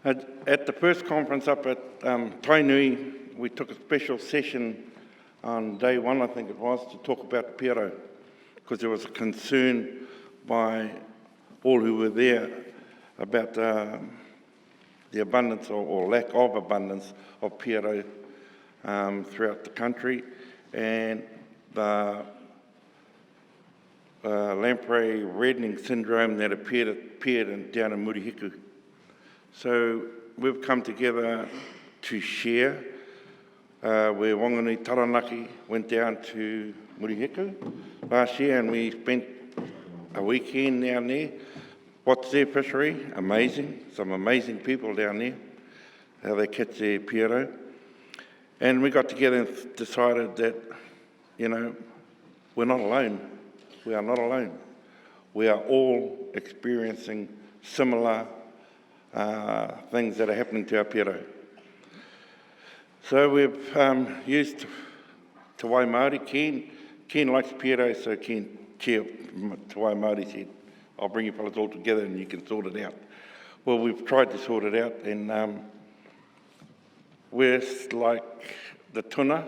At the first conference up at Tainui, we took a special session on day one, I think it was, to talk about Piharau, because there was a concern by all who were there about the abundance or lack of abundance of Piharau throughout the country, and the lamprey reddening syndrome that appeared down in Murihiku. So we've come together to share where Whanganui and Taranaki went down to Murihiku last year, and we spent a weekend down there. What's their fishery? Amazing. Some amazing people down there, how they catch their Piharau. And we got together and decided that, you know, we're not alone. We are not alone. We are all experiencing similar things that are happening to our Piharau. So we've used Te Wai Māori. Ken likes Piharau, so Ken, Chair Te Wai Māori, said, I'll bring you fellas all together and you can sort it out. Well, we've tried to sort it out, and we're like the tuna,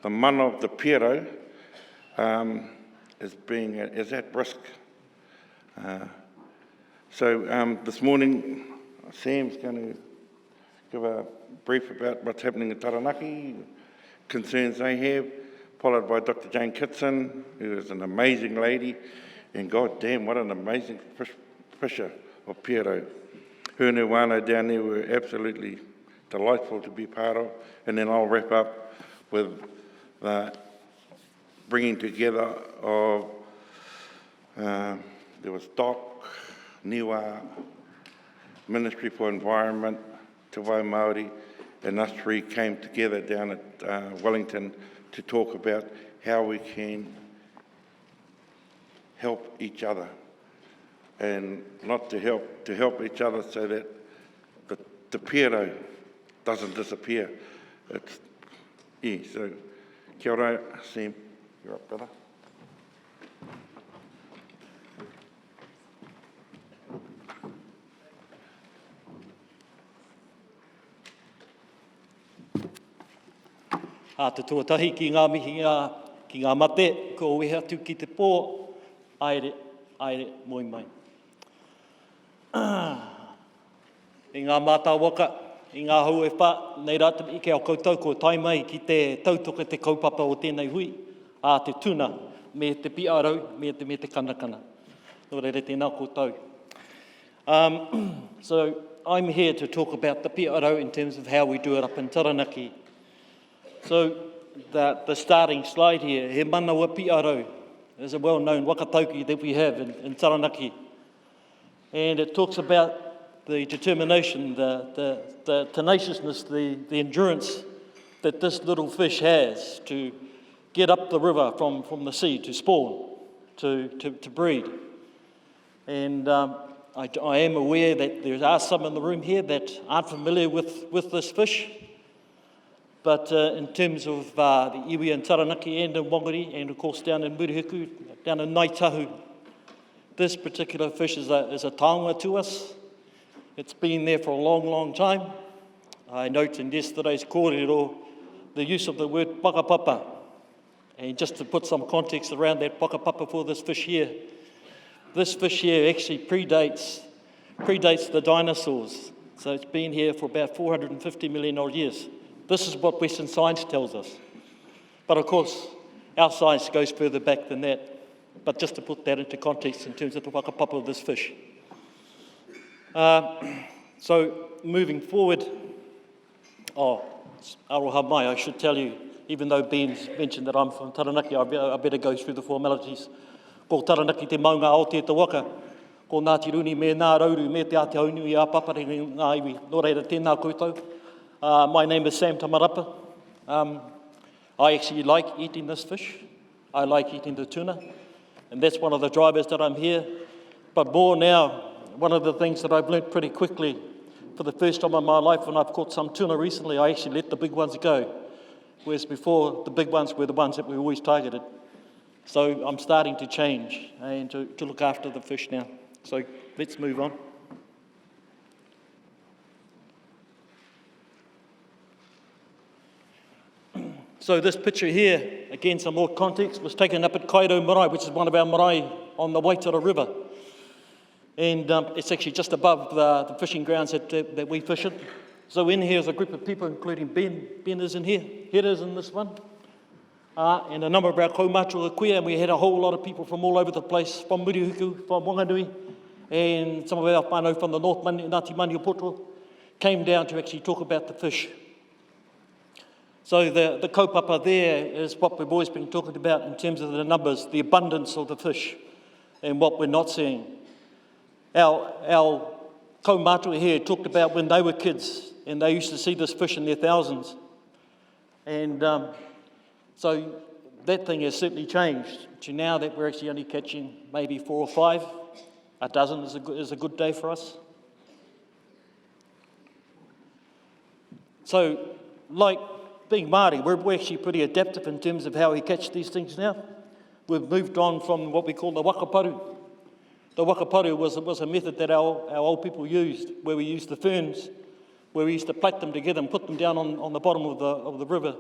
the mana of the Piharau is at risk. So this morning, Sam's going to give a brief about what's happening in Taranaki, concerns they have, followed by Dr. Jane Kitson, who is an amazing lady, and god damn, what an amazing fisher of Piharau. Her and her whānau down there were absolutely delightful to be part of, and then I'll wrap up with the bringing together of, there was DOC, Niwa, Ministry for Environment, Te Wai Māori, and us three came together down at Wellington to talk about how we can help each other, and not to help each other so that the Piharau doesn't disappear. So kia ora, Sam, you're up, brother. Te tuatahi ki ngā mihi ki ngā mate, ko wehe atu ki te pō, aere, moi mai. I ngā mātā waka, i ngā hau e whā, nei rātam ike au koutou, ko tai mai ki te tautoka te kaupapa o tēnei hui, a te tuna, me te Piharau, me te Kanakana. Nō reire tēnā koutou. So I'm here to talk about the Piharau in terms of how we do it up in Taranaki. So the starting slide here, he manawa Piharau, is a well-known wakatauki that we have in Taranaki. And it talks about the determination, the tenaciousness, the endurance that this little fish has to get up the river from the sea, to spawn, to breed. And I am aware that there are some in the room here that aren't familiar with this fish. But in terms of the iwi and Taranaki and in Whanganui, and of course down in Murihiku, down in Naitahu, this particular fish is a taonga to us. It's been there for a long, long time. I note in yesterday's kōrero the use of the word whakapapa. And just to put some context around that whakapapa for this fish here actually predates the dinosaurs. So it's been here for about 450 million odd years. This is what Western science tells us. But of course, our science goes further back than that. But just to put that into context in terms of the whakapapa of this fish. So moving forward, aroha mai, I should tell you, even though Ben's mentioned that I'm from Taranaki, I better go through the formalities. Ko Taranaki te maunga o te waka, ko Ngāti Runi me nā rauru me te Aotearoa a paparenga ngā iwi. Nō reira tēnā koutou. My name is Sam Tamarapa. I actually like eating this fish. I like eating the tuna. And that's one of the drivers that I'm here. But more now, one of the things that I've learnt pretty quickly, for the first time in my life when I've caught some tuna recently, I actually let the big ones go. Whereas before, the big ones were the ones that we always targeted. So I'm starting to change and to look after the fish now. So let's move on. So this picture here, again, some more context, was taken up at Kairo Marae, which is one of our marae on the Waitara River. And it's actually just above the fishing grounds that we fish in. So in here is a group of people, including Ben. Ben is in here. Head is in this one. And a number of our kaumātua kuia, and we had a whole lot of people from all over the place, from Murihiku, from Whanganui, and some of our whānau from the North, Ngāti Maniapoto, came down to actually talk about the fish. So the kaupapa there is what we've always been talking about in terms of the numbers, the abundance of the fish, and what we're not seeing. Our kaumātua here talked about when they were kids, and they used to see this fish in their thousands. And so that thing has certainly changed to now that we're actually only catching maybe 4 or 5. A dozen is a good day for us. So, like being Māori, we're actually pretty adaptive in terms of how we catch these things now. We've moved on from what we call the wakaparu. The wakaparu was a method that our old people used, where we used the ferns, where we used to plait them together and put them down on the bottom of the river.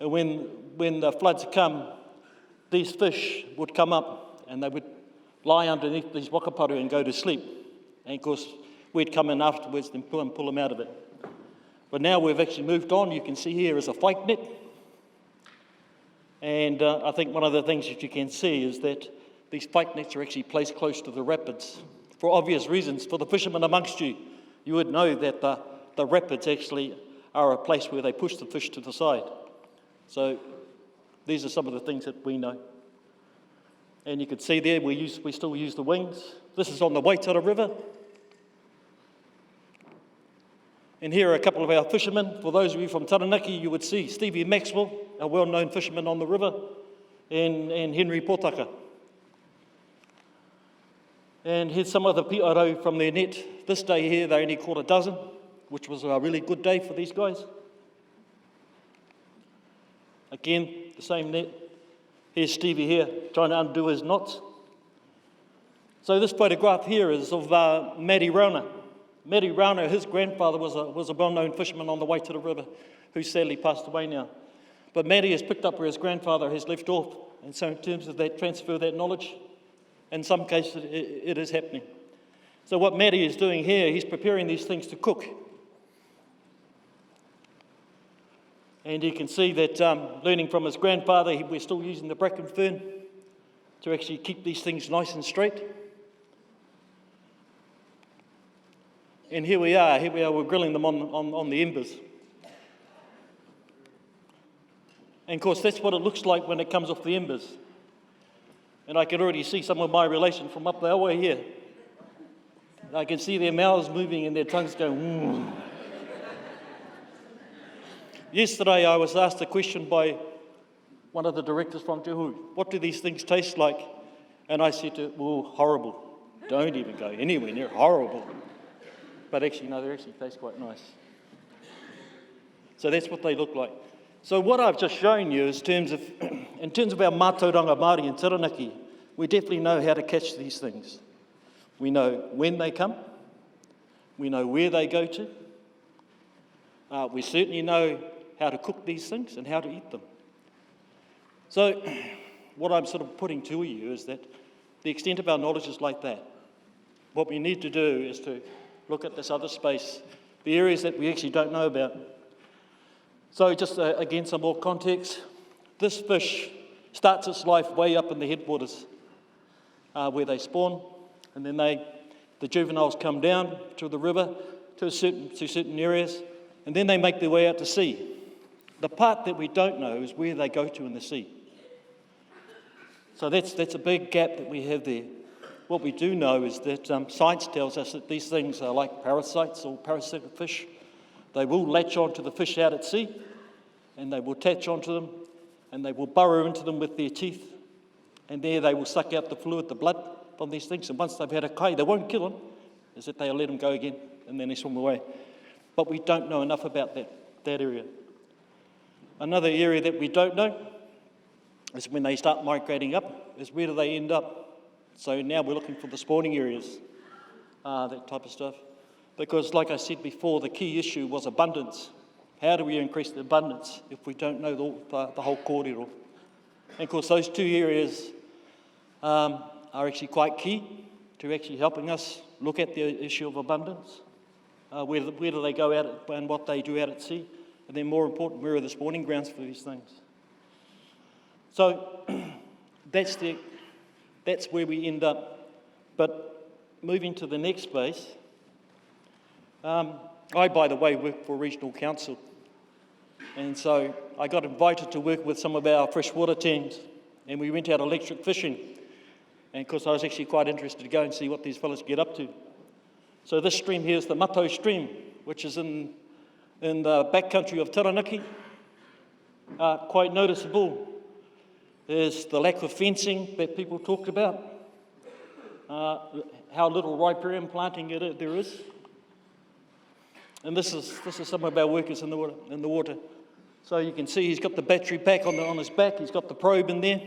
And when the floods come, these fish would come up and they would lie underneath these wakaparu and go to sleep. And of course, we'd come in afterwards and pull them out of it. But now we've actually moved on. You can see here is a fyke net. And I think one of the things that you can see is that these fyke nets are actually placed close to the rapids. For obvious reasons, for the fishermen amongst you, you would know that the rapids actually are a place where they push the fish to the side. So these are some of the things that we know. And you can see there, we still use the wings. This is on the Waitara River. And here are a couple of our fishermen. For those of you from Taranaki, you would see Stevie Maxwell, a well-known fisherman on the river, and Henry Potaka. And here's some of the Piharau from their net. This day here, they only caught a dozen, which was a really good day for these guys. Again, the same net. Here's Stevie here, trying to undo his knots. So this photograph here is of Matty Rauna. Matty Rauna, his grandfather was a well-known fisherman on the Waitara River, who sadly passed away now. But Matty has picked up where his grandfather has left off. And so in terms of that transfer of that knowledge, in some cases it is happening. So what Matty is doing here, he's preparing these things to cook. And you can see that learning from his grandfather, we're still using the bracken fern to actually keep these things nice and straight. And here we are, we're grilling them on the embers. And of course, that's what it looks like when it comes off the embers. And I can already see some of my relation from up the way here. I can see their mouths moving and their tongues going, Yesterday, I was asked a question by one of the directors from Te Hui, what do these things taste like? And I said, horrible. Don't even go anywhere near horrible. But actually, no, they actually taste quite nice. So that's what they look like. So what I've just shown you is in terms of our mātauranga Māori in Taranaki, we definitely know how to catch these things. We know when they come. We know where they go to. We certainly know how to cook these things and how to eat them. So what I'm sort of putting to you is that the extent of our knowledge is like that. What we need to do is to look at this other space, the areas that we actually don't know about. So just again, some more context. This fish starts its life way up in the headwaters where they spawn, and then the juveniles come down to the river to certain areas, and then they make their way out to sea. The part that we don't know is where they go to in the sea. So that's a big gap that we have there. What we do know is that science tells us that these things are like parasites or parasitic fish. They will latch onto the fish out at sea, and they will attach onto them, and they will burrow into them with their teeth, and there they will suck out the fluid, the blood from these things, and once they've had a kai, they won't kill them, is that they'll let them go again, and then they swim away. But we don't know enough about that area. Another area that we don't know is when they start migrating up, is where do they end up? So now we're looking for the spawning areas, that type of stuff. Because like I said before, the key issue was abundance. How do we increase the abundance if we don't know the whole kōrero? And of course, those two areas are actually quite key to actually helping us look at the issue of abundance. Where do they go out and what they do out at sea? And then more important, where are the spawning grounds for these things? So that's where we end up. But moving to the next space, I, by the way, work for Regional Council. And so I got invited to work with some of our freshwater teams, and we went out electric fishing. And of course, I was actually quite interested to go and see what these fellas get up to. So this stream here is the Mato stream, which is in the backcountry of Taranaki. Quite noticeable is the lack of fencing that people talked about, how little riparian planting there is. And this is some of our workers in the water. So you can see he's got the battery pack on his back, he's got the probe in there,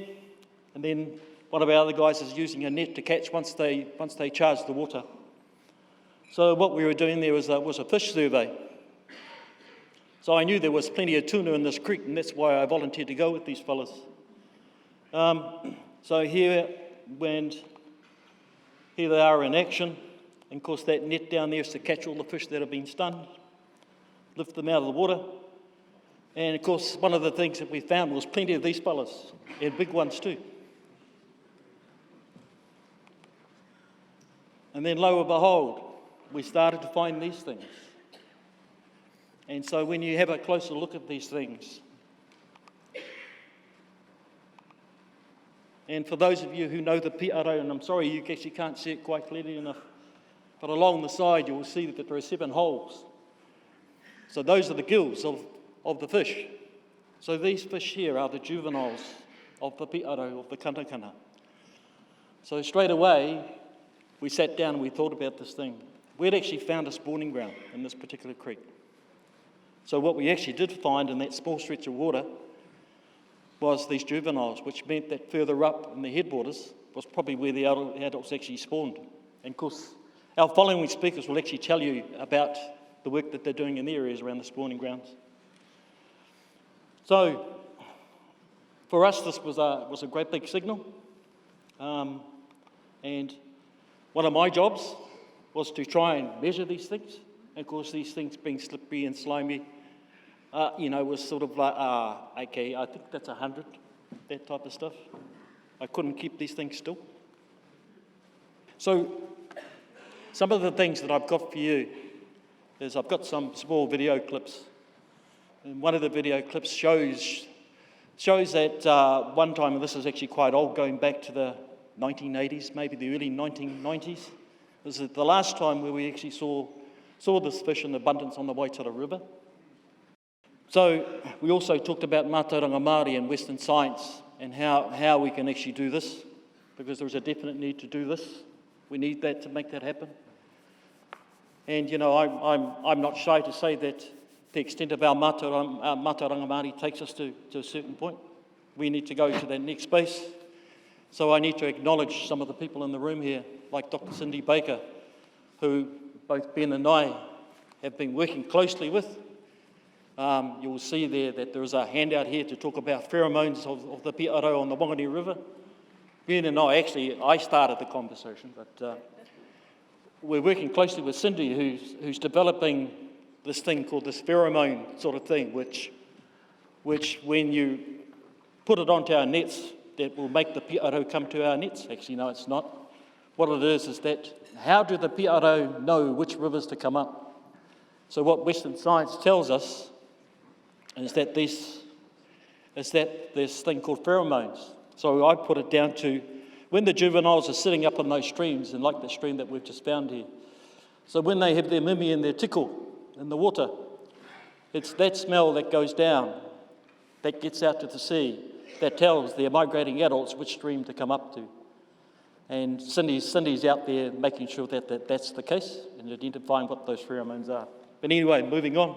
and then one of our other guys is using a net to catch once they charge the water. So what we were doing there was a fish survey. So I knew there was plenty of tuna in this creek, and that's why I volunteered to go with these fellas. So here they are in action. And of course that net down there is to catch all the fish that have been stunned, lift them out of the water. And of course one of the things that we found was plenty of these fellas, and big ones too. And then lo and behold, we started to find these things. And so when you have a closer look at these things, and for those of you who know the Piharau, and I'm sorry you actually can't see it quite clearly enough, but along the side you will see that there are 7 holes. So those are the gills of the fish. So these fish here are the juveniles of the Piharau, of the Kanakana. So straight away we sat down and we thought about this thing. We'd actually found a spawning ground in this particular creek. So what we actually did find in that small stretch of water was these juveniles, which meant that further up in the headwaters was probably where the adults actually spawned. And of course, our following speakers will actually tell you about the work that they're doing in the areas around the spawning grounds. So, for us, this was a great big signal. And one of my jobs was to try and measure these things. And of course, these things being slippery and slimy, was sort of like, okay, I think that's 100, that type of stuff. I couldn't keep these things still. So, some of the things that I've got for you is I've got some small video clips. And one of the video clips shows that one time, and this is actually quite old, going back to the 1980s, maybe the early 1990s. This is the last time where we actually saw this fish in abundance on the Waitara River. So we also talked about mātauranga Māori and Western science and how we can actually do this, because there's a definite need to do this. We need that to make that happen. And I'm not shy to say that the extent of our mātauranga Māori takes us to a certain point. We need to go to that next space. So I need to acknowledge some of the people in the room here, like Dr. Cindy Baker, who both Ben and I have been working closely with. You will see there that there is a handout here to talk about pheromones of the Piharau on the Whanganui River. Ben and I started the conversation, but we're working closely with Cindy, who's developing this thing called this pheromone sort of thing, which when you put it onto our nets, that will make the Piharau come to our nets. Actually, no, it's not. What it is that how do the Piharau know which rivers to come up? So what Western science tells us is that there's this thing called pheromones. So I put it down to when the juveniles are sitting up in those streams, and like the stream that we've just found here. So when they have their mimi and their tickle in the water, it's that smell that goes down, that gets out to the sea, that tells their migrating adults which stream to come up to. And Cindy's out there making sure that that's the case and identifying what those pheromones are. But anyway, moving on.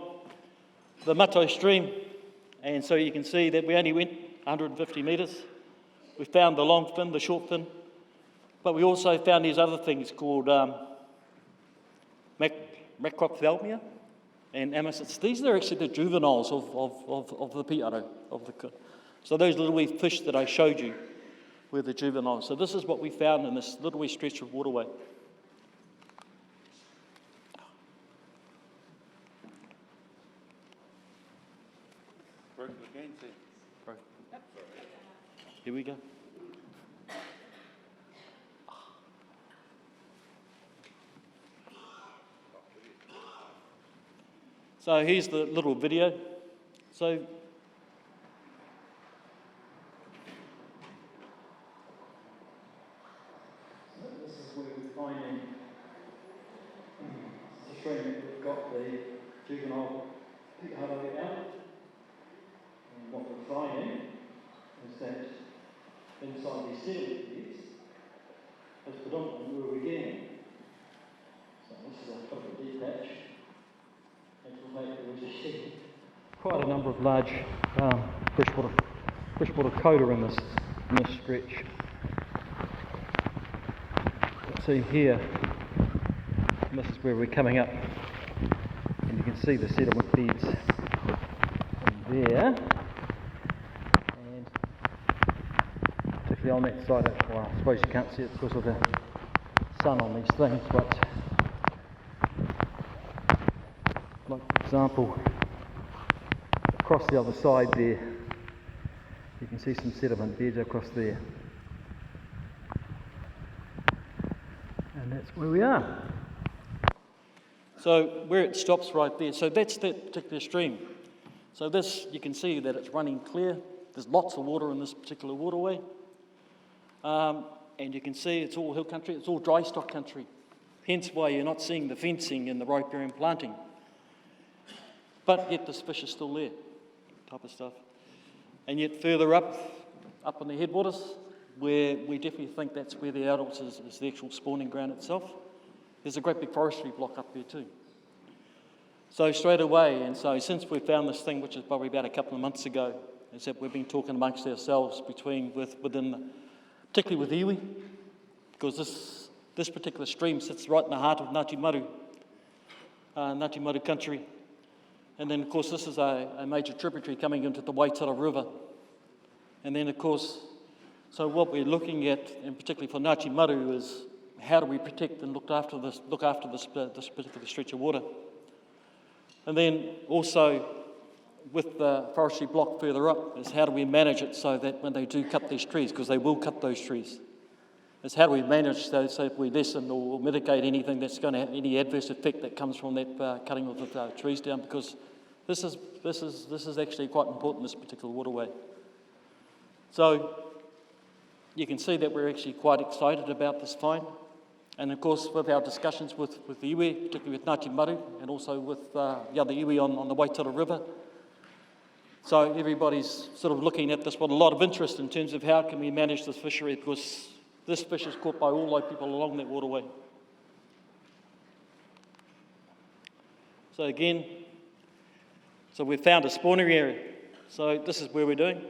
The Mato stream, and so you can see that we only went 150 metres. We found the long fin, the short fin, but we also found these other things called macrophthalmia, and amosets. These are actually the juveniles of the Piharau. So those little wee fish that I showed you were the juveniles. So this is what we found in this little wee stretch of waterway. Here we go. So here's the little video. So this is where we're finding the stream that we've got the juvenile Piharau out. And what we're finding is that inside these sediment beds is predominantly where we're getting. So this is a bit of a deep patch. Quite a number of large freshwater coda in this stretch. See here, and this is where we're coming up, and you can see the sediment beds in there, and particularly on that side. Well, I suppose you can't see it because of the sun on these things, but like for example, across the other side there, you can see some sediment beds across there. And that's where we are. So where it stops right there, so that's that particular stream. So this, you can see that it's running clear. There's lots of water in this particular waterway. And you can see it's all hill country, it's all dry stock country. Hence why you're not seeing the fencing and the riparian planting. But yet this fish is still there, type of stuff. And yet further up in the headwaters, where we definitely think that's where the adults is the actual spawning ground itself, there's a great big forestry block up there too. So straight away, and so since we found this thing, which is probably about a couple of months ago, is that we've been talking amongst ourselves particularly with iwi, because this particular stream sits right in the heart of Ngāti Maru country. And then, of course, this is a major tributary coming into the Waitara River. And then, of course, so what we're looking at, and particularly for Ngāti Maru, is how do we protect and look after this particular stretch of water. And then also, with the forestry block further up, is how do we manage it so that when they do cut these trees, because they will cut those trees, is how do we manage those so if we lessen or mitigate anything that's going to have any adverse effect that comes from that cutting of the trees down, because this is actually quite important, this particular waterway. So you can see that we're actually quite excited about this find. And of course, with our discussions with the iwi, particularly with Ngāti Maru, and also with the other iwi on the Waitara River. So everybody's sort of looking at this with a lot of interest in terms of how can we manage this fishery, because this fish is caught by all those people along that waterway. So again, so we've found a spawning area. So this is where we're doing.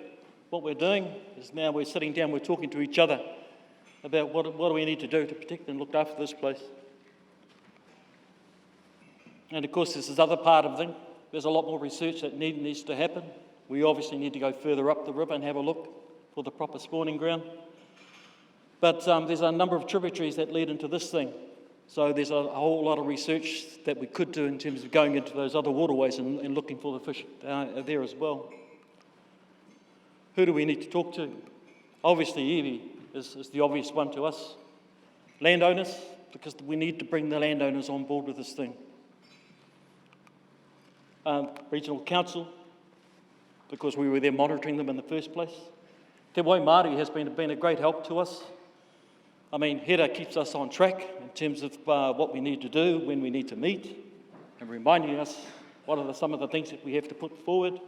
What we're doing is now we're sitting down, we're talking to each other about what do we need to do to protect and look after this place. And of course, there's this other part of the thing. There's a lot more research that needs to happen. We obviously need to go further up the river and have a look for the proper spawning ground. But there's a number of tributaries that lead into this thing. So there's a whole lot of research that we could do in terms of going into those other waterways and looking for the fish there as well. Who do we need to talk to? Obviously, iwi is the obvious one to us. Landowners, because we need to bring the landowners on board with this thing. Regional Council, because we were there monitoring them in the first place. Te Waimāori has been a great help to us. I mean, Hera keeps us on track in terms of what we need to do, when we need to meet, and reminding us what are some of the things that we have to put forward.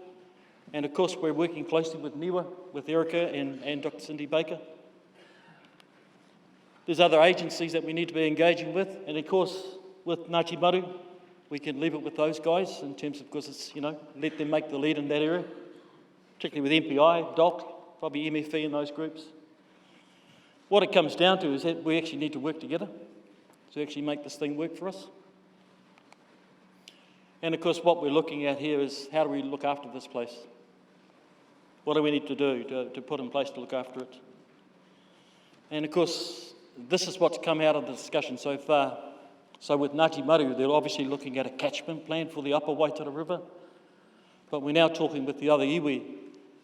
And of course, we're working closely with Niwa, with Erica and Dr. Cindy Baker. There's other agencies that we need to be engaging with, and of course, with Ngāti Maru, we can leave it with those guys in terms of, because it's, let them make the lead in that area, particularly with MPI, DOC, probably MFE and those groups. What it comes down to is that we actually need to work together to actually make this thing work for us. And of course, what we're looking at here is how do we look after this place? What do we need to do to put in place to look after it? And of course, this is what's come out of the discussion so far. So with Ngāti Maru, they're obviously looking at a catchment plan for the upper Waitara River, but we're now talking with the other iwi,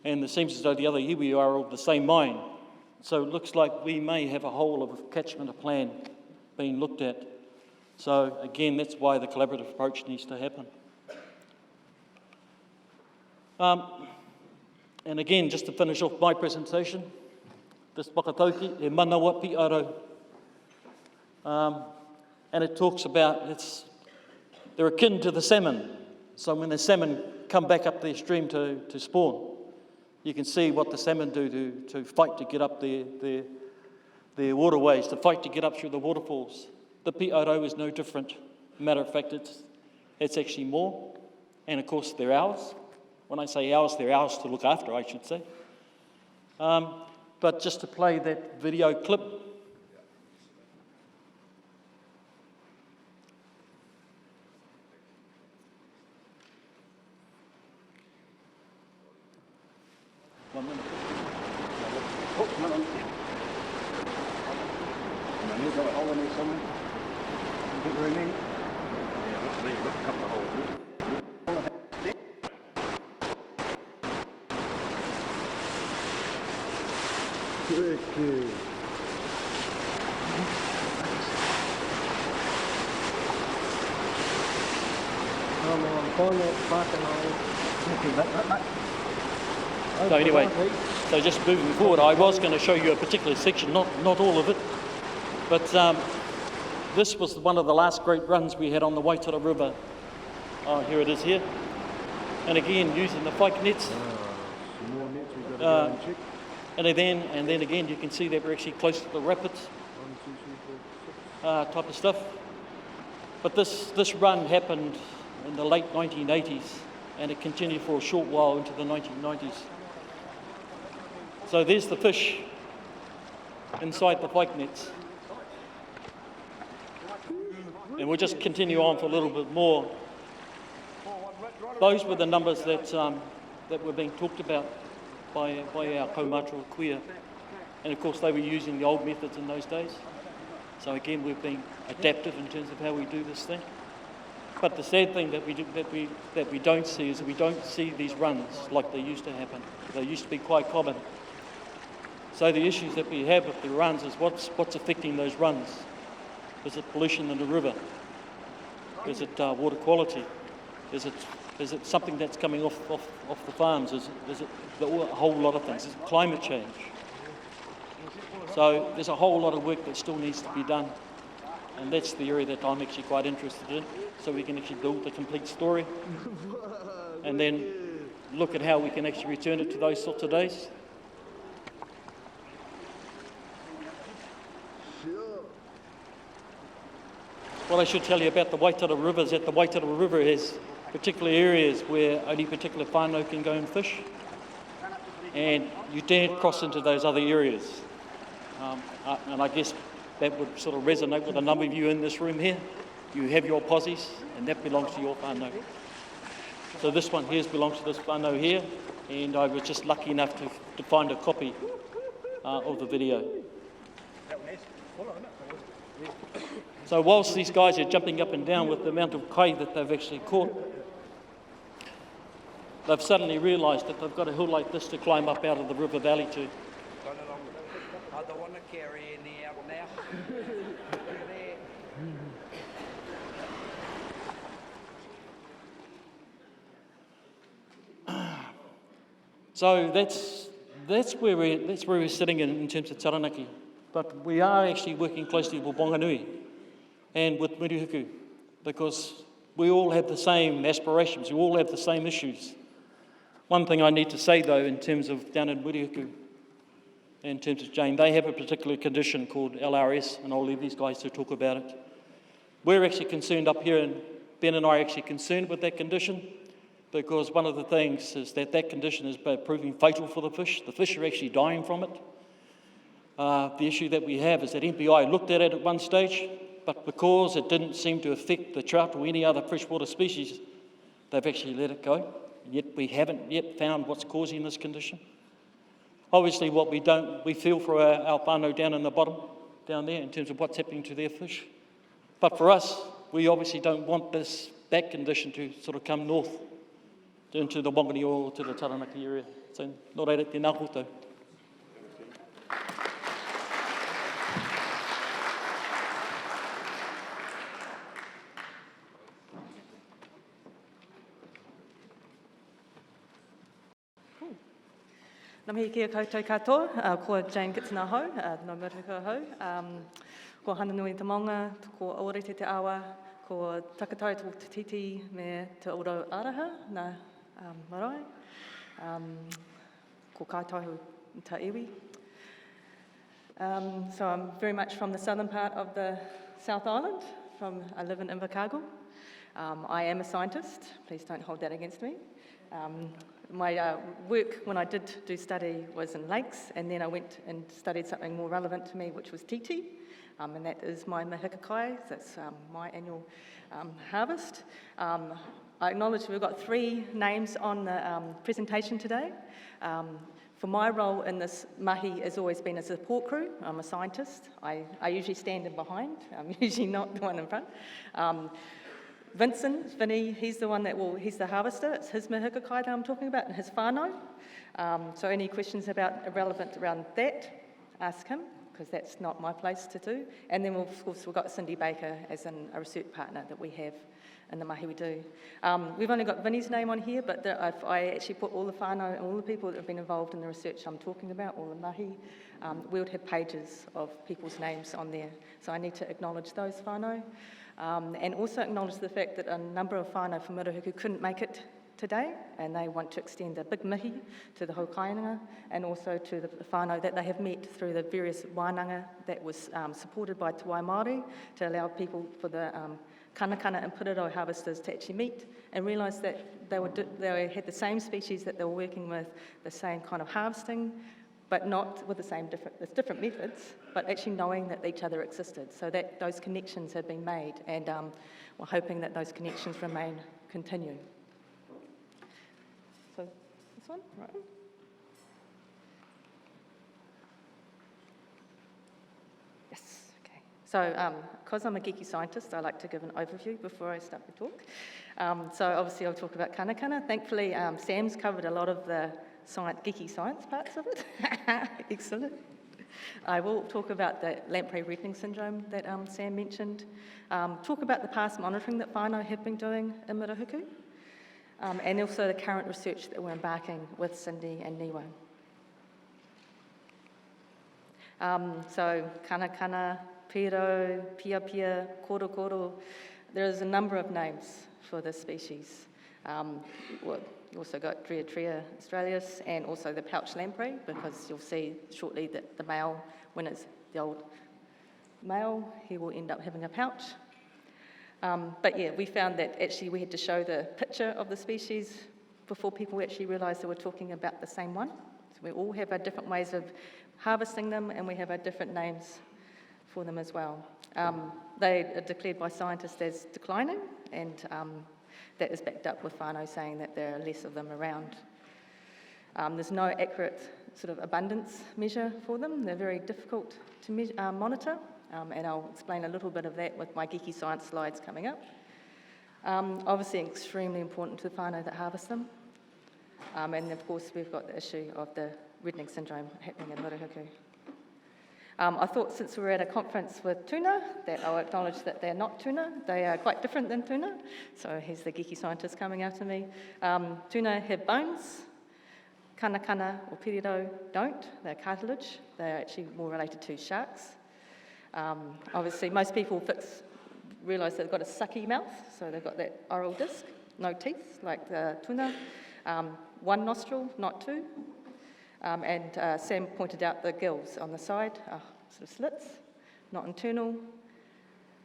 and it seems as though the other iwi are of the same mind. So it looks like we may have a whole of catchment plan being looked at. So again, that's why the collaborative approach needs to happen. And again, just to finish off my presentation, this whakatauki, e manawa Piharau. And it talks about, they're akin to the salmon. So when the salmon come back up the stream to spawn, you can see what the salmon do to fight to get up their waterways, to fight to get up through the waterfalls. The Piharau is no different. Matter of fact, it's actually more. And of course, they're ours. When I say ours, they're ours to look after, I should say. But just to play that video clip. One minute. Oh, no, no. I need a hole in there somewhere. Get room in. Yeah, look there, look, a couple of holes. Okay. Come on, find that fucking hole. Okay, that. So anyway, so just moving forward, I was going to show you a particular section, not all of it, but this was one of the last great runs we had on the Waitara River. Oh, here it is here. And again, using the pike nets. More nets we've got to go and check. And then again, you can see that we're actually close to the rapids, 1, 2, 3, 4, 6. type of stuff. But this run happened in the late 1980s, and it continued for a short while into the 1990s. So there's the fish inside the pike nets. And we'll just continue on for a little bit more. Those were the numbers that were being talked about by our kaumātua kuia. And of course they were using the old methods in those days. So again, we've been adaptive in terms of how we do this thing. But the sad thing that we don't see is that we don't see these runs like they used to happen. They used to be quite common. So the issues that we have with the runs is what's affecting those runs. Is it pollution in the river? Is it water quality? Is it something that's coming off the farms? Is it a whole lot of things? Is it climate change? So there's a whole lot of work that still needs to be done. And that's the area that I'm actually quite interested in. So we can actually build the complete story and then look at how we can actually return it to those sorts of days. What I should tell you about the Waitara River is that the Waitara River has particular areas where only particular whānau can go and fish, and you daren't cross into those other areas. And I guess that would sort of resonate with a number of you in this room here. You have your posies, and that belongs to your whānau. So this one here belongs to this whānau here, and I was just lucky enough to find a copy of the video. So whilst these guys are jumping up and down with the amount of kai that they've actually caught, they've suddenly realised that they've got a hill like this to climb up out of the river valley to. I don't want to carry any out now. So that's where we're sitting in terms of Taranaki. But we are actually working closely with Whanganui and with Murihiku, because we all have the same aspirations, we all have the same issues. One thing I need to say though, in terms of down in Murihiku, in terms of Jane, they have a particular condition called LRS, and I'll leave these guys to talk about it. We're actually concerned up here, and Ben and I are actually concerned with that condition, because one of the things is that condition is proving fatal for the fish. The fish are actually dying from it. The issue that we have is that MPI looked at it at one stage, but because it didn't seem to affect the trout or any other freshwater species, they've actually let it go, yet we haven't yet found what's causing this condition. Obviously, what we feel for our whānau down in the bottom, down there, in terms of what's happening to their fish. But for us, we obviously don't want that condition to sort of come north into the Whanganui or to the Taranaki area. So, nō reira, tēnā koutou. Nā mihi kia koutou katoa, ko Jane Kitson ahau, no Murihiku ahau, ko Whanganui and Taranaki, ko Aorete te awa, ko takatau tō te titi me te oro araha, nā marae, ko kaitohu ta iwi. So I'm very much from the southern part of the South Island, I live in Invercargill. I am a scientist, please don't hold that against me. My work, when I did do study, was in lakes, and then I went and studied something more relevant to me, which was titi, and that is my mahikakai, that's my annual harvest. I acknowledge we've got 3 names on the presentation today. For my role in this mahi has always been as a support crew. I'm a scientist. I usually stand in behind, I'm usually not the one in front. Vinny, he's the one he's the harvester. It's his mahikakai that I'm talking about, and his whānau. So any questions relevant around that, ask him, because that's not my place to do. And then of course we've got Cindy Baker as a research partner that we have in the mahi we do. We've only got Vinny's name on here, but I actually put all the whānau and all the people that have been involved in the research I'm talking about, all the mahi. We would have pages of people's names on there. So I need to acknowledge those whānau. And also acknowledge the fact that a number of whānau from Murihiku couldn't make it today, and they want to extend a big mihi to the whole kāinga, and also to the whānau that they have met through the various wānanga that was supported by Te Wai Māori to allow people for the Kanakana and Piharau harvesters to actually meet and realise that they had the same species that they were working with, the same kind of harvesting, but not with there's different methods, but actually knowing that each other existed. So that those connections have been made, and we're hoping that those connections continue. So this one, right? Yes, okay. So because I'm a geeky scientist, I like to give an overview before I start the talk. So obviously I'll talk about Kanakana. Thankfully, Sam's covered a lot of the geeky science parts of it. Excellent. I will talk about the lamprey reddening syndrome that Sam mentioned, talk about the past monitoring that whānau have been doing in Murihiku, and also the current research that we're embarking with Cindy and Niwa. So Kanakana, Piharau, Pia, Koro, there is a number of names for this species. You also got Tria australis and also the pouch lamprey, because you'll see shortly that the male, when it's the old male, he will end up having a pouch. But yeah, we found that actually we had to show the picture of the species before people actually realised they were talking about the same one. So we all have our different ways of harvesting them, and we have our different names for them as well. They are declared by scientists as declining, and that is backed up with whānau saying that there are less of them around. There's no accurate sort of abundance measure for them. They're very difficult to monitor, and I'll explain a little bit of that with my geeky science slides coming up. Obviously extremely important to the whānau that harvest them. And of course we've got the issue of the reddening syndrome happening in Murihiku. I thought since we were at a conference with tuna that I'll acknowledge that they're not tuna. They are quite different than tuna. So here's the geeky scientist coming after me. Tuna have bones. Kanakana or Piharau don't. They're cartilage. They're actually more related to sharks. Obviously most people realise they've got a sucky mouth, so they've got that oral disc, no teeth like the tuna. One nostril, not two. And Sam pointed out the gills on the side, sort of slits, not internal.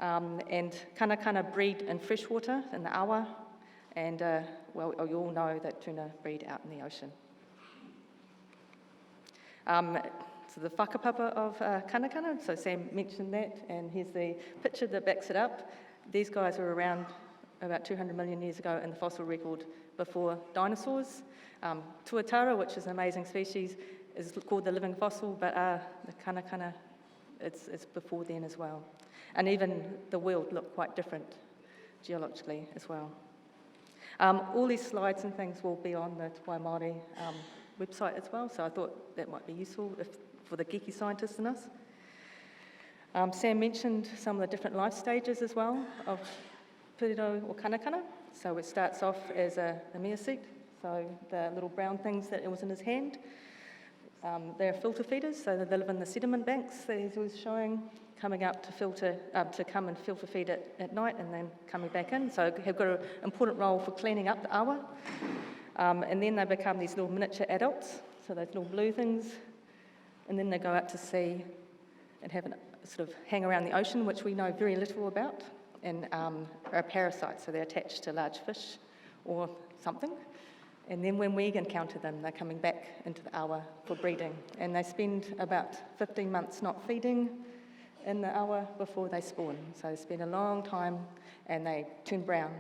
And Kanakana breed in freshwater, in the awa, and well, you all know that tuna breed out in the ocean. So the whakapapa of Kanakana, so Sam mentioned that, and here's the picture that backs it up. These guys were around about 200 million years ago in the fossil record before dinosaurs. Tuatara, which is an amazing species, is called the living fossil, but the Kanakana, it's before then as well. And even the world looked quite different geologically as well. All these slides and things will be on the Te Wai Māori website as well, so I thought that might be useful for the geeky scientists in us. Sam mentioned some of the different life stages as well of Piharau or Kanakana. So it starts off as a mea seat, so the little brown things that it was in his hand. They're filter feeders, so they live in the sediment banks that he was showing, coming out to come and filter feed it at night and then coming back in. So have got an important role for cleaning up the awa. And then they become these little miniature adults, so those little blue things. And then they go out to sea and have sort of hang around the ocean, which we know very little about, and are a parasite, so they're attached to large fish or something. And then when we encounter them, they're coming back into the awa for breeding. And they spend about 15 months not feeding in the awa before they spawn. So they spend a long time and they turn brown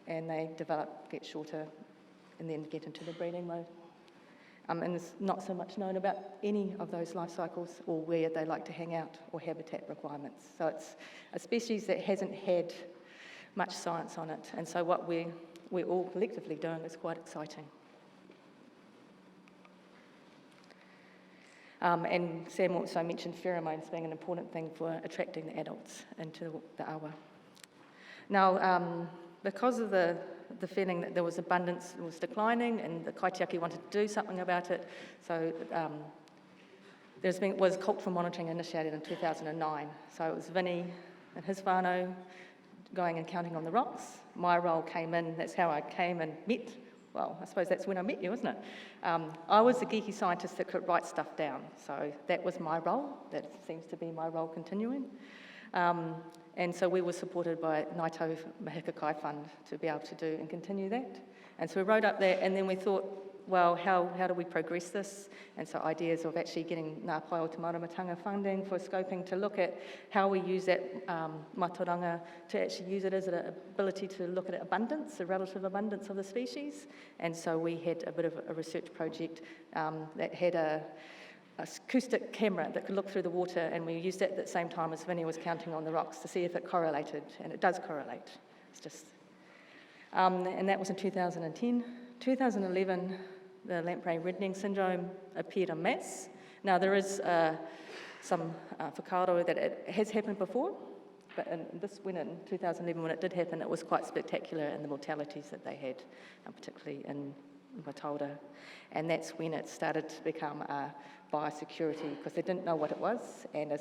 and they develop, get shorter, and then get into the breeding mode. And there's not so much known about any of those life cycles or where they like to hang out or habitat requirements. So it's a species that hasn't had much science on it. And so what we're all collectively doing is quite exciting. And Sam also mentioned pheromones being an important thing for attracting the adults into the awa. Now, because of the feeling that there was abundance was declining and the kaitiaki wanted to do something about it, so was cultural monitoring initiated in 2009. So it was Vinny and his whānau going and counting on the rocks. My role came in, that's how I came and met, well, I suppose that's when I met you, isn't it? I was a geeky scientist that could write stuff down, so that was my role. That seems to be my role continuing. And so we were supported by Naito Mahikakai Fund to be able to do and continue that. And so we wrote up that, and then we thought, well, how do we progress this? And so ideas of actually getting Ngā Pai o Te Maramatanga funding for scoping to look at how we use that matoranga to actually use it as an ability to look at abundance, the relative abundance of the species. And so we had a bit of a research project that had a acoustic camera that could look through the water, and we used that at the same time as Vinny was counting on the rocks to see if it correlated, and it does correlate. It's just, and that was in 2010. 2011, the lamprey reddening syndrome appeared en masse. Now there is some whakaaro that it has happened before, but when in 2011, when it did happen, it was quite spectacular in the mortalities that they had, particularly in Matilda. And that's when it started to become a biosecurity, because they didn't know what it was, and a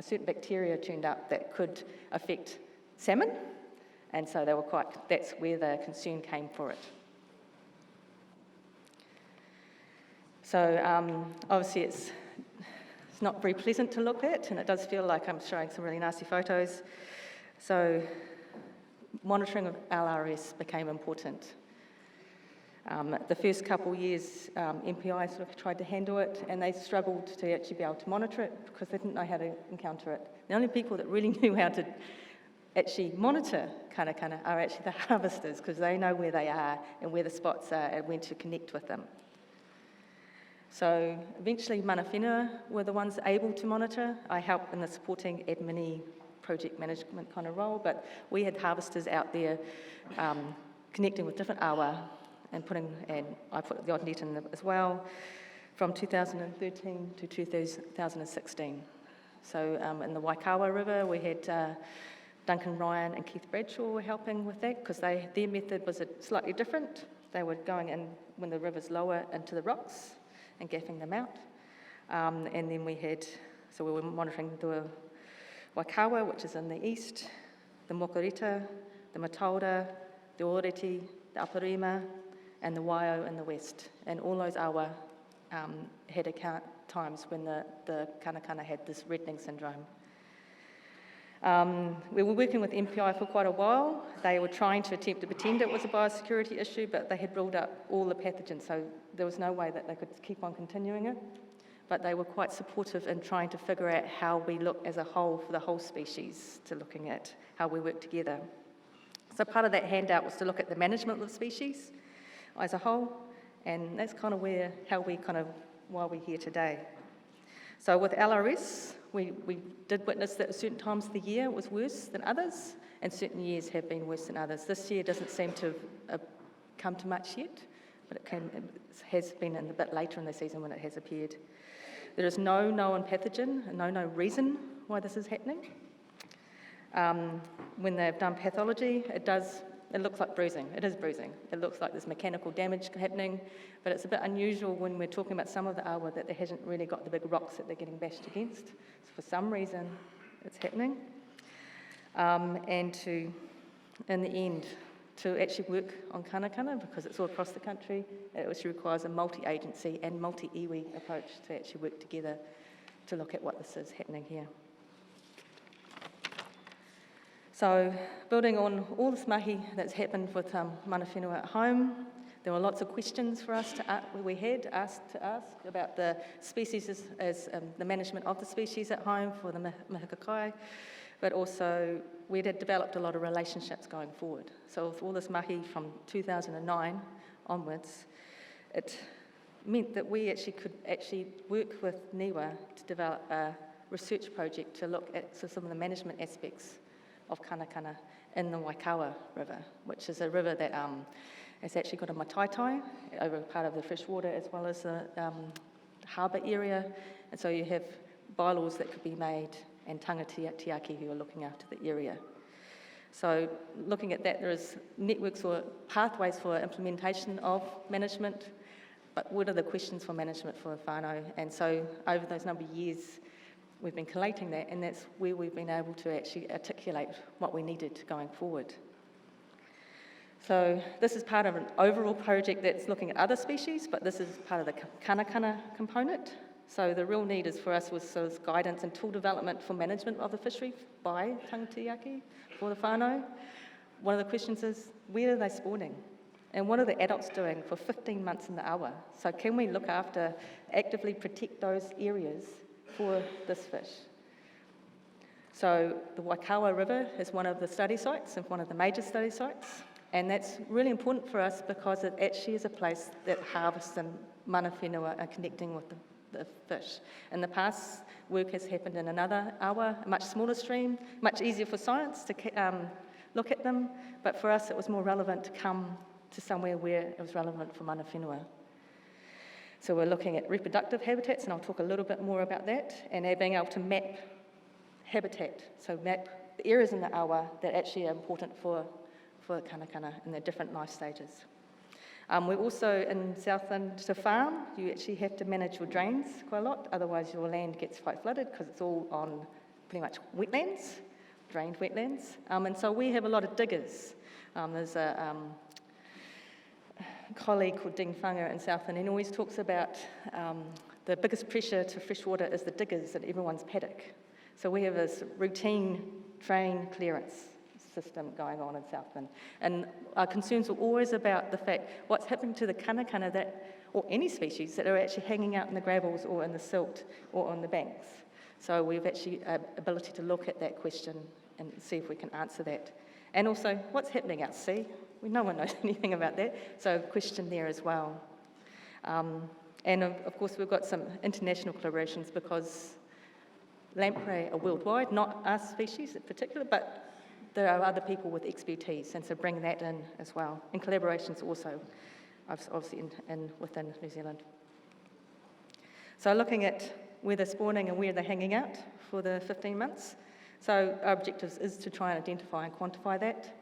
certain bacteria turned up that could affect salmon, and so they were that's where the concern came for it. So obviously it's not very pleasant to look at, and it does feel like I'm showing some really nasty photos. So monitoring of LRS became important. The first couple of years, MPI sort of tried to handle it, and they struggled to actually be able to monitor it because they didn't know how to encounter it. The only people that really knew how to actually monitor Kanakana are actually the harvesters, because they know where they are and where the spots are and when to connect with them. So eventually mana whenua were the ones able to monitor. I helped in the supporting admin project management kind of role, but we had harvesters out there connecting with different awa and I put the odd net in as well from 2013 to 2016. So in the Waikawa River, we had Duncan Ryan and Keith Bradshaw were helping with that, because their method was slightly different. They were going in when the river's lower into the rocks and gaffing them out. And then we were monitoring the Waikawa, which is in the east, the Mokorita, the Matilda, the Oreti, the Aparima, and the Waio in the west. And all those awa had times when the Kanakana had this reddening syndrome. We were working with MPI for quite a while. They were trying to attempt to pretend it was a biosecurity issue, but they had ruled out all the pathogens, so there was no way that they could keep on continuing it. But they were quite supportive in trying to figure out how we look as a whole for the whole species, to looking at how we work together. So part of that handout was to look at the management of the species as a whole, and that's kind of why we're here today. So with LRS, we did witness that at certain times of the year it was worse than others, and certain years have been worse than others. This year doesn't seem to have come to much yet, but it has been a bit later in the season when it has appeared. There is no known pathogen and no reason why this is happening. When they've done pathology, it looks like bruising. It is bruising. It looks like there's mechanical damage happening, but it's a bit unusual when we're talking about some of the awa that they hasn't really got the big rocks that they're getting bashed against. So for some reason, it's happening. And in the end, to actually work on Kanakana, because it's all across the country, it actually requires a multi-agency and multi-iwi approach to actually work together to look at what this is happening here. So, building on all this mahi that's happened with mana whenua at home, there were lots of questions for us we had asked to ask about the species as the management of the species at home for the mihikakai, but also we had developed a lot of relationships going forward. So with all this mahi from 2009 onwards, it meant that we could work with NIWA to develop a research project to look at some of the management aspects of Kanakana in the Waikawa River, which is a river that has actually got a mataitae over part of the freshwater as well as the harbour area, and so you have bylaws that could be made and tangatiaki who are looking after the area. So looking at that, there is networks or pathways for implementation of management, but what are the questions for management for whānau? And so over those number of years, we've been collating that, and that's where we've been able to actually articulate what we needed going forward. So this is part of an overall project that's looking at other species, but this is part of the Kanakana component. So the real need is for us was guidance and tool development for management of the fishery by tangatiaki for the whānau. One of the questions is, where are they spawning? And what are the adults doing for 15 months in the awa? So can we look after, actively protect those areas for this fish? So the Waikawa River is one of the study sites and one of the major study sites, and that's really important for us because it actually is a place that harvests and mana whenua are connecting with the fish. In the past, work has happened in another awa, a much smaller stream, much easier for science to look at them, but for us it was more relevant to come to somewhere where it was relevant for mana whenua. So we're looking at reproductive habitats, and I'll talk a little bit more about that, and being able to map habitat, so map the areas in the awa that actually are important for Kanakana in their different life stages. We're also in Southland, to farm, you actually have to manage your drains quite a lot, otherwise your land gets quite flooded because it's all on pretty much wetlands, drained wetlands. And so we have a lot of diggers. There's a colleague called Ding Whanga in Southland, and he always talks about the biggest pressure to freshwater is the diggers in everyone's paddock. So we have this routine drain clearance system going on in Southland. And our concerns are always about the fact what's happening to the kanakana or any species that are actually hanging out in the gravels or in the silt or on the banks. So we've actually ability to look at that question and see if we can answer that. And also, what's happening out sea? No one knows anything about that, so a question there as well. And of course, we've got some international collaborations because lamprey are worldwide, not our species in particular, but there are other people with expertise, and so bring that in as well. And collaborations also, obviously, within New Zealand. So looking at where they're spawning and where they're hanging out for the 15 months. So our objective is to try and identify and quantify that.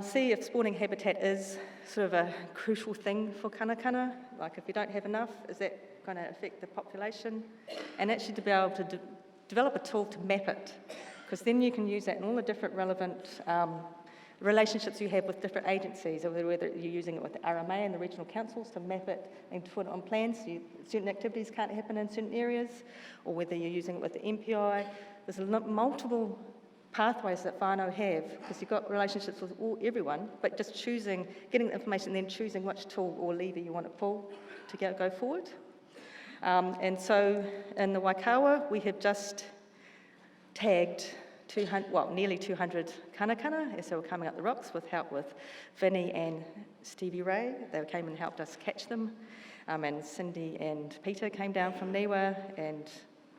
See if spawning habitat is sort of a crucial thing for kanakana, like if you don't have enough, is that going to affect the population? And actually to be able to develop a tool to map it, because then you can use that in all the different relevant relationships you have with different agencies, or whether you're using it with the RMA and the regional councils to map it and put it on plans, so certain activities can't happen in certain areas, or whether you're using it with the MPI. There's multiple pathways that whānau have, because you've got relationships with everyone, but just getting the information and then choosing which tool or lever you want to pull to go forward. And so in the Waikawa, we have just tagged nearly 200 kanakana as they were coming up the rocks with help with Vinny and Stevie Ray. They came and helped us catch them. And Cindy and Peter came down from Niwa, and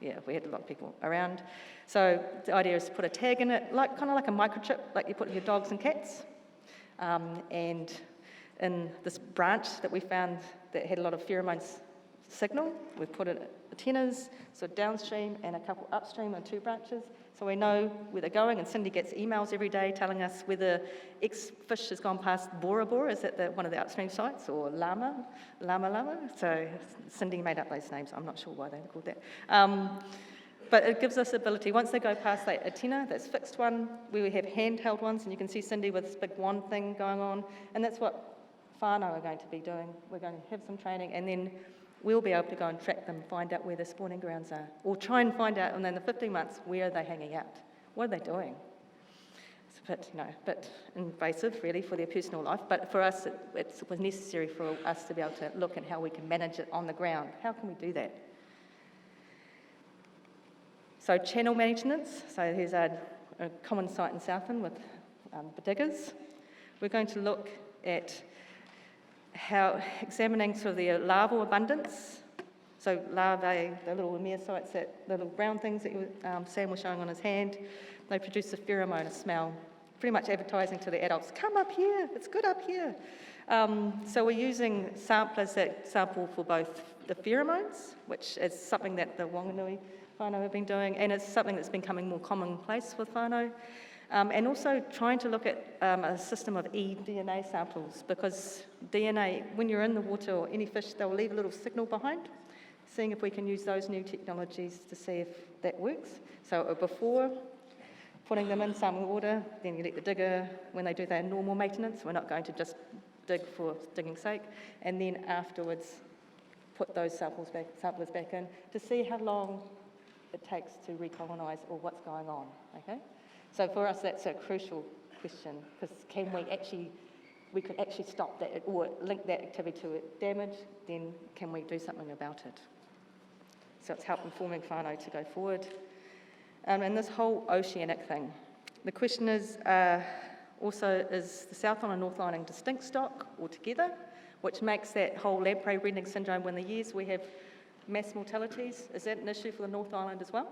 yeah, we had a lot of people around. So the idea is to put a tag in it, kind of like a microchip, like you put in your dogs and cats. And in this branch that we found that had a lot of pheromones signal, we put it antennas, so downstream and a couple upstream on 2 branches. So we know where they're going, and Cindy gets emails every day telling us whether X fish has gone past Bora Bora, is that one of the upstream sites, or Lama. So Cindy made up those names. I'm not sure why they were called that. But it gives us ability, once they go past that antenna, that's fixed one, we have handheld ones, and you can see Cindy with this big wand thing going on, and that's what whānau are going to be doing. We're going to have some training, and then we'll be able to go and track them, find out where the spawning grounds are, or try and find out, and then the 15 months, where are they hanging out? What are they doing? It's a bit invasive, really, for their personal life, but for us, it was necessary for us to be able to look at how we can manage it on the ground. How can we do that? So channel maintenance, so here's a common site in Southland with the diggers. We're going to look at examining sort of the larval abundance. So larvae, the little myocytes, the little brown things that Sam was showing on his hand, they produce a pheromone, a smell, pretty much advertising to the adults, come up here, it's good up here. So we're using samplers that sample for both the pheromones, which is something that the Whanganui whānau have been doing, and it's something that's becoming more commonplace with whānau. And also trying to look at a system of eDNA samples, because DNA, when you're in the water or any fish, they'll leave a little signal behind, seeing if we can use those new technologies to see if that works. So before putting them in some water, then you let the digger, when they do their normal maintenance, we're not going to just dig for digging's sake, and then afterwards put those samplers back in to see how long it takes to recolonise or what's going on, okay? So for us, that's a crucial question, because we could actually stop that or link that activity to damage, then can we do something about it? So it's help informing whānau to go forward. And this whole oceanic thing, the question is also, is the Southland and North Island distinct stock altogether, which makes that whole lamprey reddening syndrome, when the years we have mass mortalities, is that an issue for the North Island as well?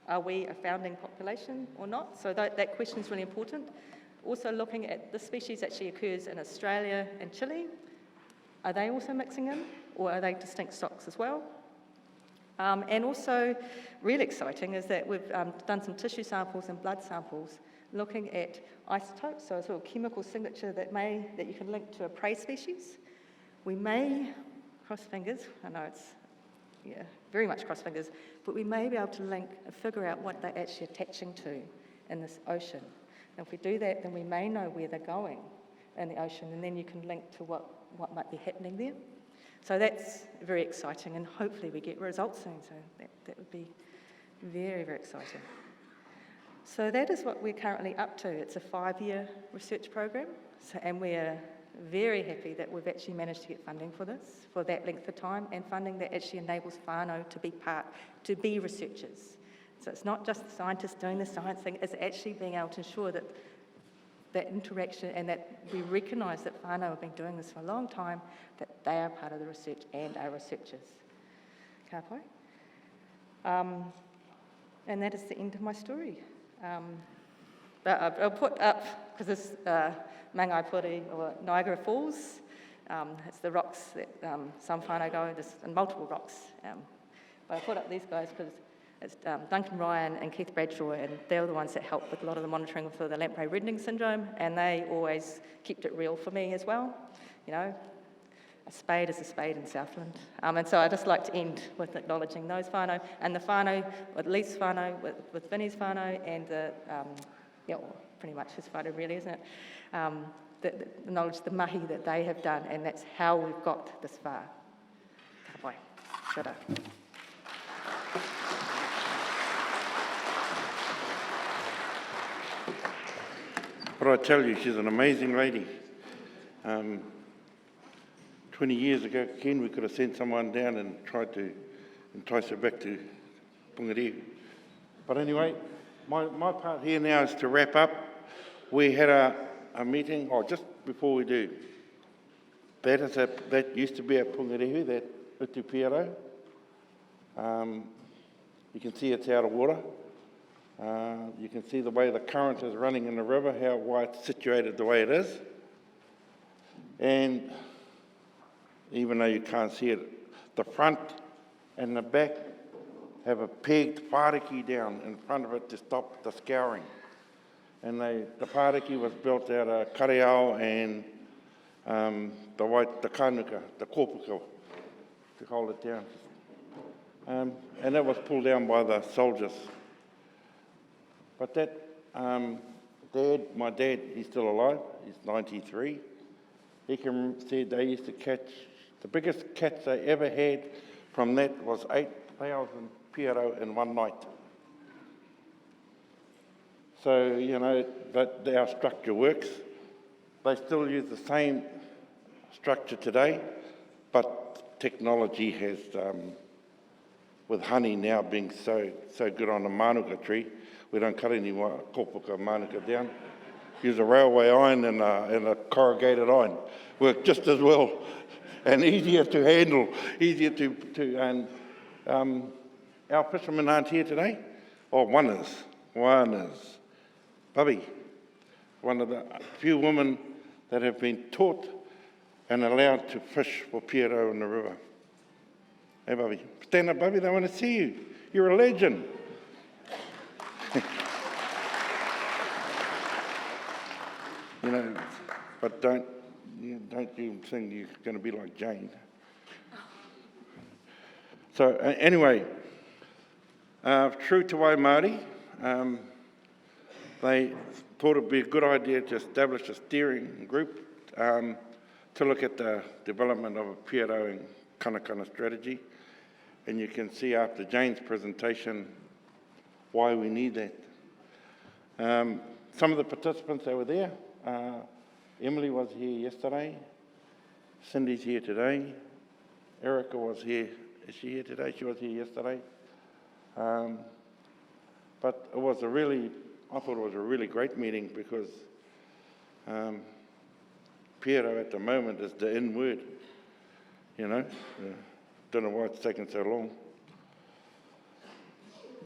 Are we a founding population or not? So that question is really important. Also looking at the species actually occurs in Australia and Chile. Are they also mixing in, or are they distinct stocks as well? And also, really exciting is that we've done some tissue samples and blood samples looking at isotopes, so a sort of chemical signature that you can link to a prey species. We may, cross fingers, I know it's very much cross fingers, but we may be able to link and figure out what they're actually attaching to in this ocean. And if we do that, then we may know where they're going in the ocean, and then you can link to what might be happening there. So that's very exciting, and hopefully we get results soon, so that would be very, very exciting. So that is what we're currently up to. It's a 5-year research program, and we're very happy that we've actually managed to get funding for this, for that length of time, and funding that actually enables whānau to be researchers. So it's not just the scientists doing the science thing, it's actually being able to ensure that that interaction, and that we recognise that whānau have been doing this for a long time, that they are part of the research and are researchers. Ka pai. And that is the end of my story. But I'll put up, because this Mangaipuri, or Niagara Falls, it's the rocks that some whānau go, there's multiple rocks. But I put up these guys because it's Duncan Ryan and Keith Bradshaw, and they're the ones that help with a lot of the monitoring for the lamprey reddening syndrome, and they always kept it real for me as well. You know, a spade is a spade in Southland. And so I just like to end with acknowledging those whānau, and the whānau, or at least whānau with Vinny's whānau, and pretty much his whānau really, isn't it? That acknowledge the mahi that they have done, and that's how we've got this far. Ka pai. Shut up. But I tell you, she's an amazing lady. 20 years ago, Ken, we could have sent someone down and tried to entice her back to Pungaree. But anyway, my part here now is to wrap up. We had a meeting, just before we do, that used to be a pungarehu, that utu Piharau. You can see it's out of water. You can see the way the current is running in the river, why it's situated the way it is. And even though you can't see it, the front and the back have a pegged whāriki down in front of it to stop the scouring. And the whāriki was built out of kareao and the kanuka, the kōpuka, to hold it down. And that was pulled down by the soldiers. But that my dad, he's still alive, he's 93. He said they used to catch, the biggest catch they ever had from that was 8,000 Piharau in one night. So, that our structure works. They still use the same structure today, but technology has, with honey now being so good on the manuka tree, we don't cut any kōpuka manuka down. Use a railway iron and a corrugated iron. Work just as well and easier to handle, and our fishermen aren't here today. One is Bubby, one of the few women that have been taught and allowed to fish for Piharau in the river. Hey, Bubby. Stand up, Bubby. They want to see you. You're a legend. But don't you think you're going to be like Jane. So anyway, true to Wai Māori, they thought it'd be a good idea to establish a steering group to look at the development of a Piharau and Kanakana strategy. And you can see after Jane's presentation why we need that. Some of the participants that were there, Emily was here yesterday, Cindy's here today, Erica was here. Is she here today? She was here yesterday. But it was I thought it was a really great meeting because Piharau at the moment is the in word, Don't know why it's taken so long.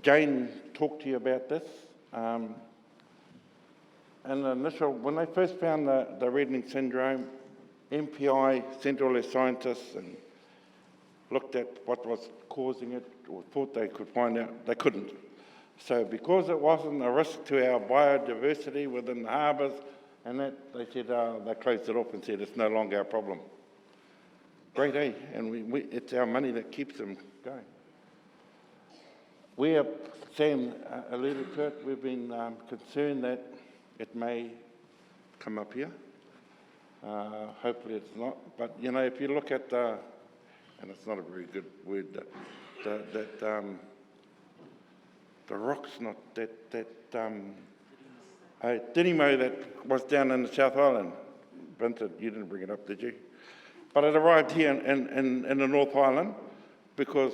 Jane talked to you about this. And when they first found the reddening syndrome, MPI sent all their scientists and looked at what was causing it, or thought they could find out. They couldn't. So because it wasn't a risk to our biodiversity within the harbours, and that, they said, they closed it off and said it's no longer our problem. Great, eh? And it's our money that keeps them going. We have, Sam alluded to it, we've been concerned that it may come up here. Hopefully it's not. But, if you look at and it's not a very good word, the rock's not Dinimo that was down in the South Island. Vincent, you didn't bring it up, did you? But it arrived here in the North Island because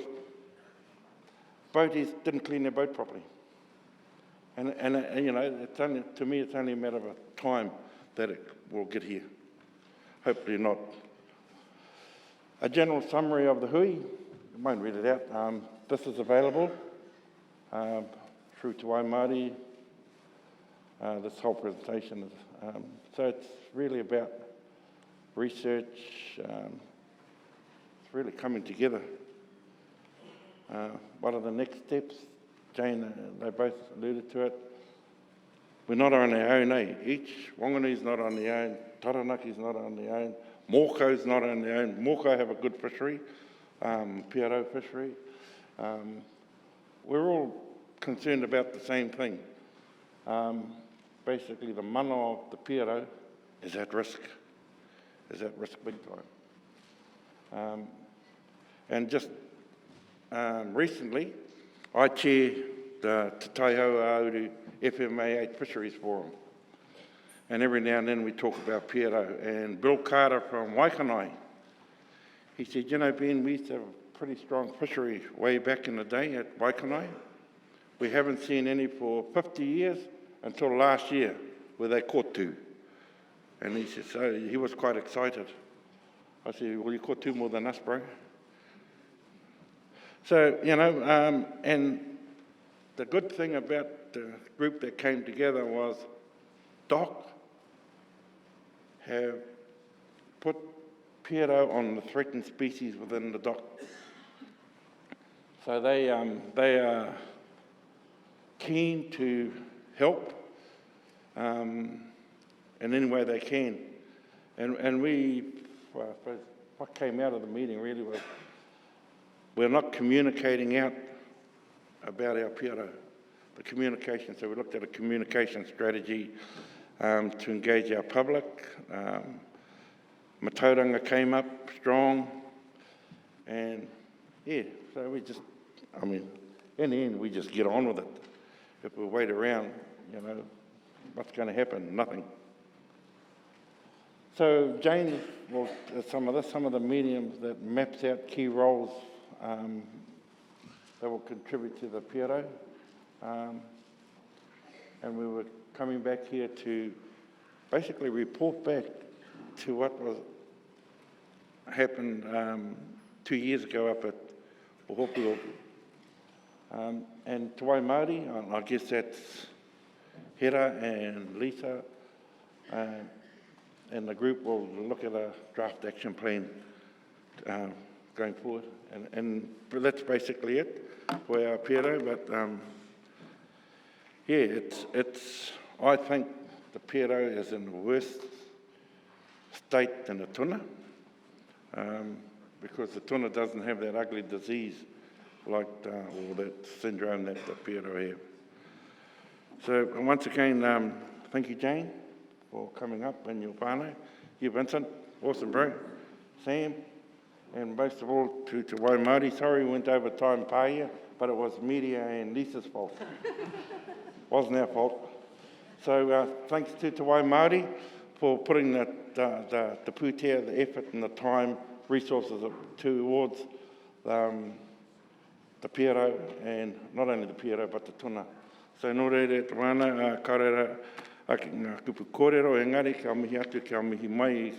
boaties didn't clean their boat properly. And it's only, to me, it's only a matter of time that it will get here. Hopefully not. A general summary of the hui. I won't read it out. This is available through to Wai Māori. This whole presentation is, so it's really about research. It's really coming together. What are the next steps? Jane, they both alluded to it. We're not on our own, eh? Each Whanganui's not on their own, Taranaki's not on their own, Mōkau's not on their own. Mōkau have a good fishery, Piharau fishery. We're all concerned about the same thing. Basically, the mana of the Piharau is at risk. Is at risk big time. And just recently, I chair the Te Taiho Auru FMA8 Fisheries Forum. And every now and then we talk about Piharau. And Bill Carter from Whanganui, he said, Ben, we used to have a pretty strong fishery way back in the day at Whanganui. We haven't seen any for 50 years until last year, where they caught 2. And he said, so he was quite excited. I said, well, you caught 2 more than us, bro. So, and the good thing about the group that came together was DOC have put Piharau on the threatened species within the DOC. So they are keen to help in any way they can. And what came out of the meeting really was we're not communicating out about our Piharau, the communication. So we looked at a communication strategy to engage our public. Matauranga came up strong, and yeah, so we just, in the end, we just get on with it. If we wait around, what's going to happen? Nothing. So Jane, well, some of the mediums that maps out key roles that will contribute to the Piharau. And we were coming back here to basically report back to what happened 2 years ago up at Ohopu. And Te Wai Māori, I guess that's Hera and Lisa, and the group will look at a draft action plan going forward. And that's basically it for our Piharau. But yeah, it's. I think the Piharau is in the worst state than the tuna, because the tuna doesn't have that ugly disease like or that syndrome that the Piharau have. So once again, thank you, Jane, for coming up, and your whānau. You, Vincent, awesome, bro. Sam, and most of all to Te Wai Māori. Sorry we went over time pāia, but it was media and Lisa's fault. Wasn't our fault. So thanks to Te Wai Māori for putting the pūtea, the effort and the time, resources towards the Piharau, and not only the Piharau but the tuna. So nō reire te wana, karera, ngā kupu kōrero, engari, kia mihi atu, kia mihi mai,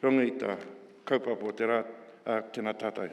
rongi ta kaupapa o te rā, tēnā tātou.